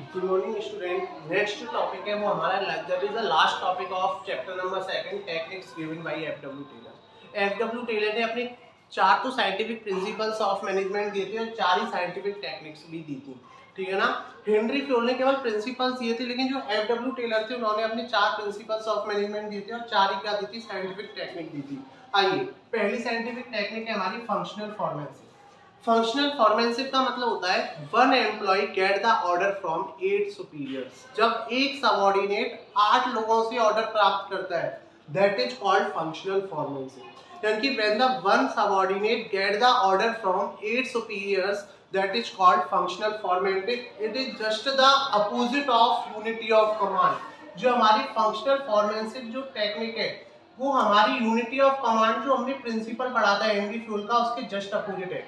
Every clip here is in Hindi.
Good morning student. Next topic है वो हमारा that is the last topic of chapter number 2 techniques given by FW Taylor. FW Taylor ने अपने 4 तो साइंटिफिक प्रिंसिपल्स ऑफ मैनेजमेंट दिए थे और 4 ही साइंटिफिक टेक्निक्स भी दी थी, ठीक है ना। हेनरी फ्योल ने केवल प्रिंसिपल्स दिए थे, लेकिन जो एफडब्ल्यू टेलर थे उन्होंने अपने 4 प्रिंसिपल्स ऑफ मैनेजमेंट दिए थे और 4 ही क्या दी थी, साइंटिफिक टेक्निक दी थी। आइए, पहली साइंटिफिक टेक्निक है हमारी फंक्शनल फॉर्मेंसी। फंक्शनल फॉर्मेंसिव का मतलब होता है one employ get the order from 8 superiors. जब एक सबऑर्डिनेट 8 लोगों से ऑर्डर प्राप्त करता है, that is called functional foremanship. यानी कि when the one subordinate get the order from 8 superiors, that is called functional foremanship. It is just the opposite of unity of command. जो हमारी फंक्शनल फॉर्मेंसिव जो टेक्निक है वो हमारी यूनिटी ऑफ कमांड जो हमने प्रिंसिपल पढ़ा था हेनरी फ्यूल का, उसके जस्ट अपोजिट है।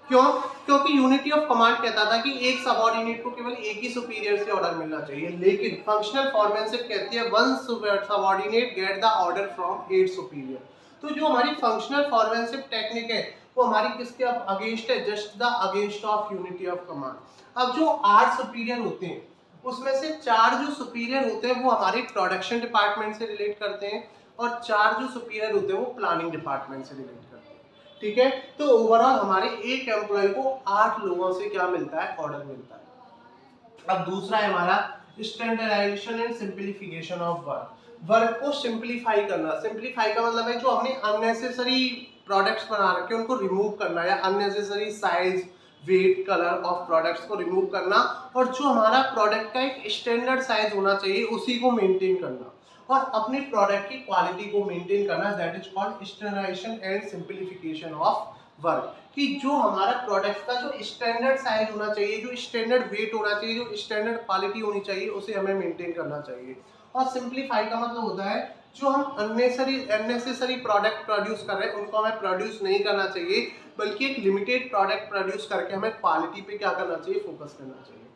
क्यों? क्योंकि यूनिटी ऑफ कमांड कहता था कि एक सबऑर्डिनेट को केवल एक ही सुपीरियर से ऑर्डर मिलना चाहिए, लेकिन फंक्शनल फॉर्मेंसिव कहती है one subordinate get the order from 8 superior. तो जो हमारी फंक्शनल फॉर्मेंसिव टेक्निक है वो हमारी किसके अगेंस्ट है? Just the against of unity of command. अब जो 8 सुपीरियर होते हैं उसमें से 4 जो सुपीरियर होते हैं वो हमारे प्रोडक्शन डिपार्टमेंट से रिलेट करते हैं और 4 जो सुपीरियर होते हैं वो प्लानिंग डिपार्टमेंट से रिलेट करते हैं, ठीक है। तो ओवरऑल हमारे एक एम्प्लॉय को 8 लोगों से क्या मिलता है? ऑर्डर मिलता है। अब दूसरा है हमारा standardisation and simplification of work. Work को सिंपलीफाई करना। सिंपलीफाई का मतलब है जो हमने अननेसेसरी प्रोडक्ट्स बना रखे हैं उनको रिमूव करना, या unnecessary size, weight, colour of products को रिमूव करना, और जो हमारा प्रोडक्ट का एक स्टैंडर्ड साइज होना चाहिए उसी को मेंटेन करना और अपने प्रोडक्ट की क्वालिटी को मेंटेन करना। That is called standardisation and simplification of work. कि जो हमारा प्रोडक्ट का जो स्टैंडर्ड साइज होना चाहिए, जो स्टैंडर्ड वेट होना चाहिए, जो स्टैंडर्ड क्वालिटी होनी चाहिए, उसे हमें मेंटेन करना चाहिए। और सिंपलीफाई का मतलब होता है जो हम अननेसेसरी प्रोडक्ट प्रोड्यूस कर रहे हैं उनको हमें प्रोड्यूस नहीं करना चाहिए, बल्कि एक लिमिटेड प्रोडक्ट प्रोड्यूस करके हमें क्वालिटी पे क्या करना चाहिए? फोकस करना चाहिए।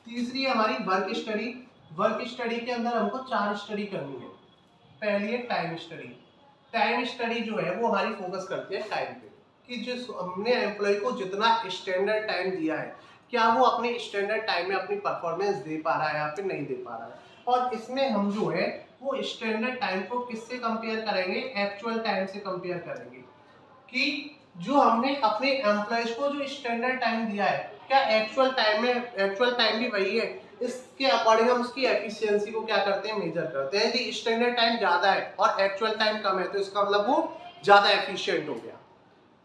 तीसरी है हमारी वर्क स्टडी। वर्क स्टडी के अंदर हमको 4 स्टडी करनी है। पहली है टाइम स्टडी। टाइम स्टडी जो है वो हमारी फोकस करती है टाइम पे, कि जो हमने एम्प्लॉय को जितना स्टैंडर्ड टाइम दिया है क्या वो अपने स्टैंडर्ड टाइम में अपनी परफॉर्मेंस दे पा रहा है या फिर नहीं दे पा रहा है। और इसमें हम जो है वो स्टैंडर्ड टाइम को किससे कंपेयर करेंगे? एक्चुअल टाइम से कंपेयर करेंगे कि जो हमने अपने एम्प्लॉयज को जो स्टैंडर्ड टाइम दिया है क्या एक्चुअल टाइम भी वही है। इसके अकॉर्डिंग हम उसकी एफिशिएंसी को क्या करते हैं? मेजर करते हैं। यदि स्टैंडर्ड टाइम ज्यादा है और एक्चुअल टाइम कम है तो इसका मतलब वो ज्यादा एफिशिएंट हो गया।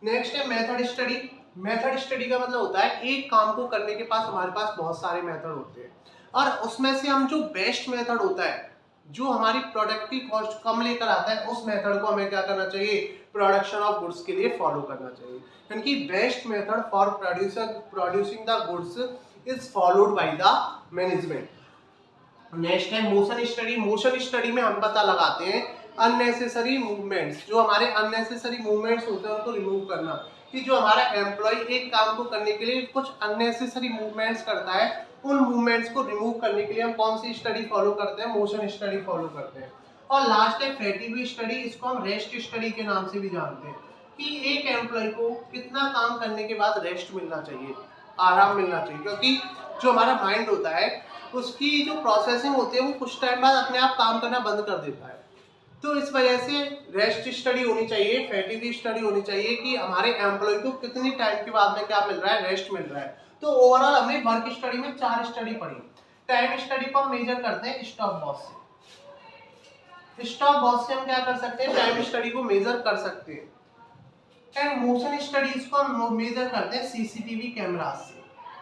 नेक्स्ट है मेथड स्टडी। मेथड स्टडी का मतलब होता है एक काम को करने के पास हमारे पास बहुत सारे मेथड होते हैं और उसमें से हम जो बेस्ट मेथड होता है जो हमारी प्रोडक्ट की कॉस्ट कम लेकर आता है उस मेथड को हमें क्या करना चाहिए? प्रोडक्शन ऑफ गुड्स के लिए फॉलो करना चाहिए। यानी कि best method for producing the goods is followed by the management. Next है मोशन स्टडी। मोशन स्टडी में हम पता लगाते हैं अननेसेसरी मूवमेंट्स। जो हमारे अननेसेसरी मूवमेंट्स होते हैं उनको रिमूव करना, कि जो हमारा एम्प्लॉय एक काम को करने के लिए कुछ अननेसेसरी मूवमेंट्स करता है उन मूवमेंट्स को रिमूव करने के लिए हम कौन सी स्टडी फॉलो करते हैं? मोशन स्टडी फॉलो करते हैं। और लास्ट है फैटिग स्टडी। इसको हम रेस्ट स्टडी के नाम से भी जानते हैं, कि एक एम्प्लॉय को कितना काम करने के बाद रेस्ट मिलना चाहिए, आराम मिलना चाहिए। क्योंकि जो हमारा माइंड होता है उसकी जो प्रोसेसिंग होती है वो कुछ टाइम बाद अपने आप काम करना बंद कर देता है। तो इस वजह से रेस्ट स्टडी होनी चाहिए, फैटिग स्टडी होनी चाहिए, कि हमारे एम्प्लॉय को कितनी टाइम के बाद में क्या मिल रहा है? रेस्ट मिल रहा है। तो ओवरऑल हमने वर्क स्टडी में 4 स्टडी पढ़ी। टाइम स्टडी को हम मेजर करते हैं स्टॉप लॉस से। स्टॉप लॉस से हम क्या कर सकते हैं? टाइम स्टडी को मेजर कर सकते हैं। एंड मोशन स्टडीज को हम मेजर करते हैं सीसीटीवी कैमरास से।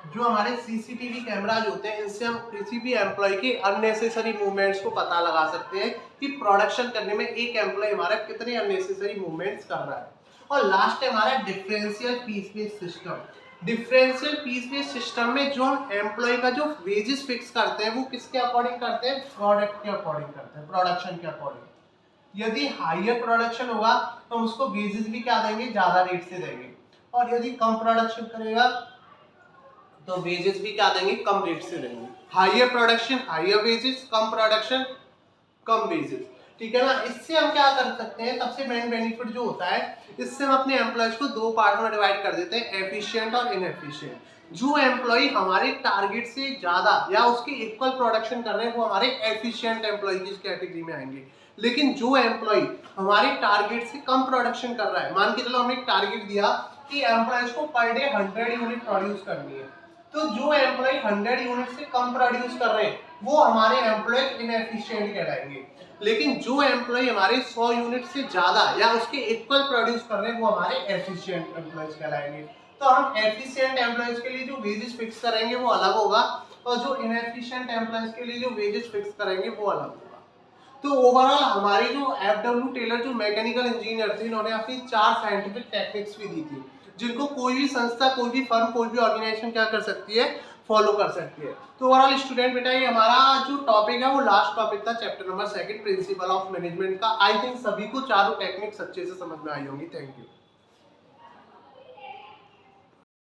जो हमारे सीसीटीवी कैमराज होते हैं इनसे हम किसी भी एम्प्लॉय के अननेसेसरी मूवमेंट्स को पता लगा सकते हैं कि प्रोडक्शन करने में एक एम्प्लॉय हमारा कितने अननेसेसरी मूवमेंट्स कर रहा है। और लास्ट है हमारा differential piece based system. Differential piece based system में जो हम एम्प्लॉय का जो वेजेस फिक्स करते हैं वो किसके अकॉर्डिंग करते हैं? प्रोडक्ट के अकॉर्डिंग करते हैं, प्रोडक्शन के अकॉर्डिंग। यदि हायर प्रोडक्शन होगा तो हम उसको वेजेस भी क्या देंगे? ज्यादा रेट से देंगे। और यदि कम प्रोडक्शन करेगा तो वेजेस भी क्या देंगे? कम रेट से देंगे। हायर प्रोडक्शन हायर वेजेस, कम प्रोडक्शन कम वेजेस, ठीक है ना। इससे हम क्या कर सकते हैं? सबसे मेन बेनिफिट जो होता है इससे हम अपने एम्प्लॉयज को 2 पार्ट में डिवाइड कर देते हैं, एफिशिएंट और इनएफिशिएंट। जो एम्प्लॉय हमारे टारगेट से ज्यादा या उसके इक्वल प्रोडक्शन कर रहे हैं वो हमारे एफिशिएंट एम्प्लॉय की कैटेगरी में आएंगे। लेकिन जो एम्प्लॉय हमारे टारगेट से कम प्रोडक्शन कर रहा है, मान के चलो हमने एक टारगेट दिया कि एम्प्लॉयज को पर डे 100 यूनिट प्रोड्यूस करनी है, तो जो एम्प्लॉय 100 यूनिट से कम प्रोड्यूस कर रहे हैं वो हमारे एम्प्लॉय इनएफिशिएंट कहलाएंगे। लेकिन जो एम्प्लॉय हमारे 100 यूनिट से ज्यादा या उसके इक्वल प्रोड्यूस कर रहे हैं वो हमारे एफिशिएंट एम्प्लॉयज कहलाएंगे। तो हम एफिशिएंट एम्प्लॉयज के लिए जो वेजेस फिक्स करेंगे वो अलग होगा और जो इनएफिशिएंट एम्प्लॉयज के लिए जो वेजेस फिक्स करेंगे वो अलग होगा। तो ओवरऑल हमारे जो एफडब्ल्यू टेलर जो मैकेनिकल इंजीनियर थे इन्होंने अपनी 4 साइंटिफिक टेक्निक्स भी दी थी जिनको कोई भी संस्था, कोई भी फर्म, कोई भी ऑर्गेनाइजेशन क्या कर सकती है, फॉलो कर सकती है। तो ओवरऑल स्टूडेंट बेटा ये हमारा जो टॉपिक है वो लास्ट टॉपिक था chapter number 2 principle of management का। आई थिंक सभी को चारों टेक्निक्स अच्छे से समझ में आई होंगी। Thank you.